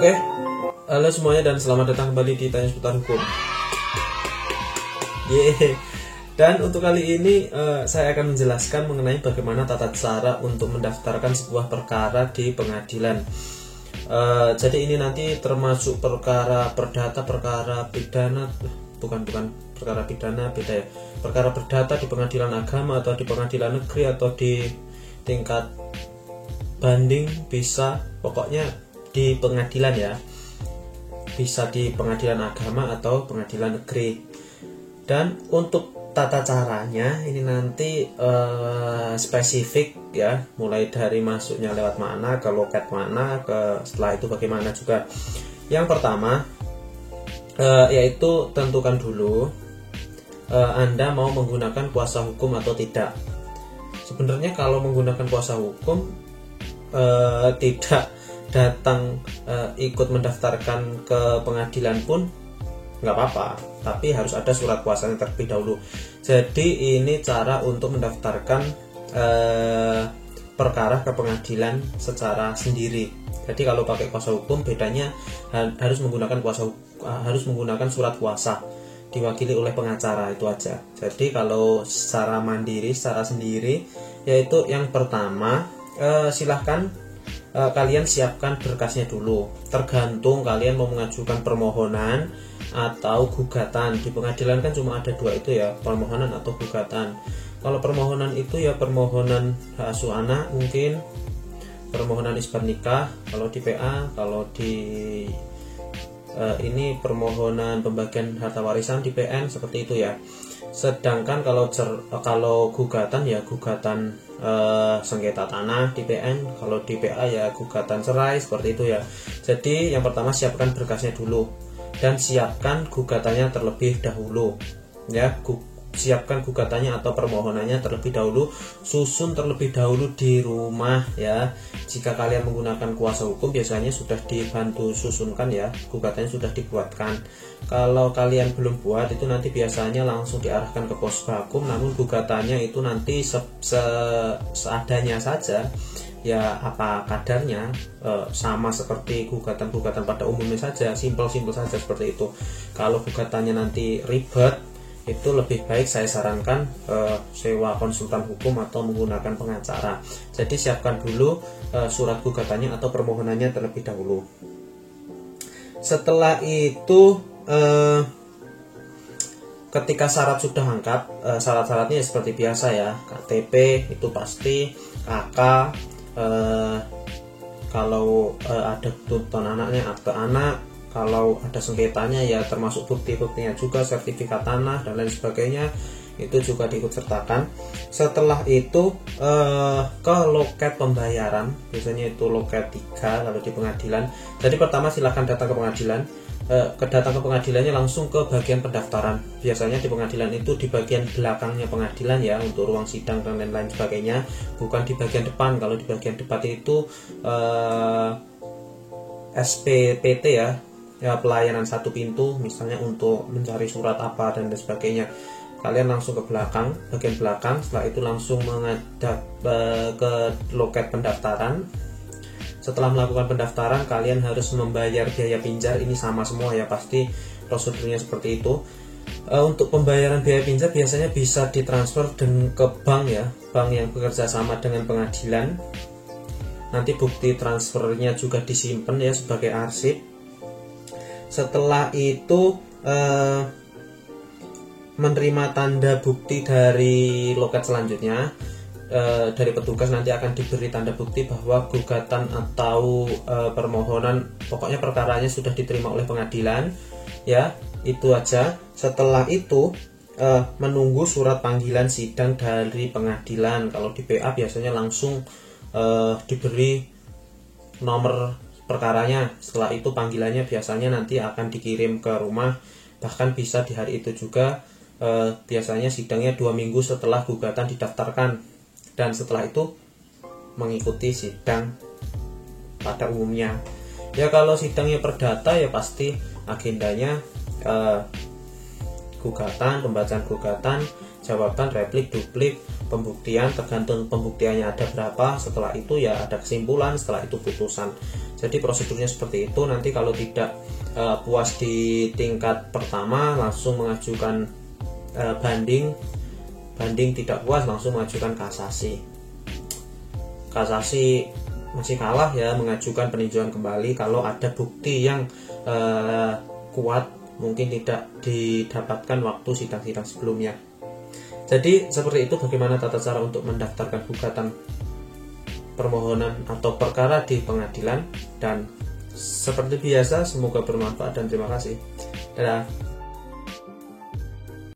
Oke, halo semuanya dan selamat datang kembali di Tanya Seputar Hukum. Dan untuk kali ini saya akan menjelaskan mengenai bagaimana tata cara untuk mendaftarkan sebuah perkara di pengadilan. Jadi ini nanti termasuk perkara perdata, perkara pidana, bukan perkara pidana, beda ya. Perkara perdata di pengadilan agama atau di pengadilan negeri atau di tingkat banding, bisa pokoknya di pengadilan ya, bisa di pengadilan agama atau pengadilan negeri. Dan untuk tata caranya ini nanti spesifik ya, mulai dari masuknya lewat mana, ke loket mana, ke setelah itu bagaimana juga. Yang pertama yaitu tentukan dulu Anda mau menggunakan kuasa hukum atau tidak. Sebenarnya kalau menggunakan kuasa hukum tidak datang ikut mendaftarkan ke pengadilan pun nggak apa-apa, tapi harus ada surat kuasanya terlebih dahulu. Jadi ini cara untuk mendaftarkan perkara ke pengadilan secara sendiri. Jadi kalau pakai kuasa hukum bedanya harus menggunakan surat kuasa diwakili oleh pengacara, itu aja. Jadi kalau secara mandiri, secara sendiri, yaitu yang pertama silahkan kalian siapkan berkasnya dulu. Tergantung kalian mau mengajukan permohonan atau gugatan. Di pengadilan kan cuma ada dua itu ya, permohonan atau gugatan. Kalau permohonan itu ya permohonan hak asuh anak, mungkin permohonan isbat nikah kalau di PA, kalau di ini permohonan pembagian harta warisan di PN, seperti itu ya. Sedangkan kalau gugatan ya gugatan sengketa tanah di PN, kalau di PA ya gugatan cerai, seperti itu ya. Jadi yang pertama siapkan berkasnya dulu dan siapkan gugatannya terlebih dahulu ya. Siapkan gugatannya atau permohonannya terlebih dahulu, susun terlebih dahulu di rumah ya. Jika kalian menggunakan kuasa hukum biasanya sudah dibantu susunkan ya, gugatannya sudah dibuatkan. Kalau kalian belum buat, itu nanti biasanya langsung diarahkan ke pos bakum, namun gugatannya itu nanti seadanya saja ya, apa kadarnya, sama seperti gugatan-gugatan pada umumnya saja, simpel-simpel saja seperti itu. Kalau gugatannya nanti ribet, itu lebih baik saya sarankan sewa konsultan hukum atau menggunakan pengacara. Jadi siapkan dulu surat gugatannya atau permohonannya terlebih dahulu. Setelah itu ketika syarat sudah lengkap, syarat-syaratnya seperti biasa ya, KTP itu pasti, KK, kalau ada tuntutan anaknya, akte anak, kalau ada sengketanya ya termasuk bukti-buktinya juga, sertifikat tanah dan lain sebagainya, itu juga diikut sertakan. Setelah itu ke loket pembayaran, biasanya itu loket 3 kalau di pengadilan. Jadi pertama silahkan datang ke pengadilan, datang ke pengadilannya langsung ke bagian pendaftaran. Biasanya di pengadilan itu di bagian belakangnya pengadilan ya, untuk ruang sidang dan lain-lain sebagainya, bukan di bagian depan. Kalau di bagian depan itu SPPT ya, pelayanan satu pintu, misalnya untuk mencari surat apa dan lain sebagainya. Kalian langsung ke belakang, bagian belakang. Setelah itu langsung menghadap ke loket pendaftaran. Setelah melakukan pendaftaran, kalian harus membayar biaya pinjar. Ini sama semua ya, pasti prosedurnya seperti itu. Untuk pembayaran biaya pinjar biasanya bisa ditransfer ke bank ya, bank yang bekerja sama dengan pengadilan. Nanti bukti transfernya juga disimpan ya sebagai arsip. Setelah itu menerima tanda bukti dari loket selanjutnya, dari petugas nanti akan diberi tanda bukti bahwa gugatan atau permohonan, pokoknya perkaranya sudah diterima oleh pengadilan ya, itu aja. Setelah itu menunggu surat panggilan sidang dari pengadilan. Kalau di PA biasanya langsung diberi nomor perkaranya. Setelah itu panggilannya biasanya nanti akan dikirim ke rumah, bahkan bisa di hari itu juga. Biasanya sidangnya 2 minggu setelah gugatan didaftarkan, dan setelah itu mengikuti sidang pada umumnya ya. Kalau sidangnya perdata ya pasti agendanya gugatan, pembacaan gugatan, jawaban, replik, duplik, pembuktian, tergantung pembuktiannya ada berapa, setelah itu ya ada kesimpulan, setelah itu putusan. Jadi prosedurnya seperti itu. Nanti kalau tidak puas di tingkat pertama langsung mengajukan banding tidak puas langsung mengajukan kasasi masih kalah ya, mengajukan peninjauan kembali kalau ada bukti yang kuat mungkin tidak didapatkan waktu sidang-sidang sebelumnya. Jadi seperti itu bagaimana tata cara untuk mendaftarkan gugatan permohonan atau perkara di pengadilan. Dan seperti biasa semoga bermanfaat dan terima kasih. Dadah.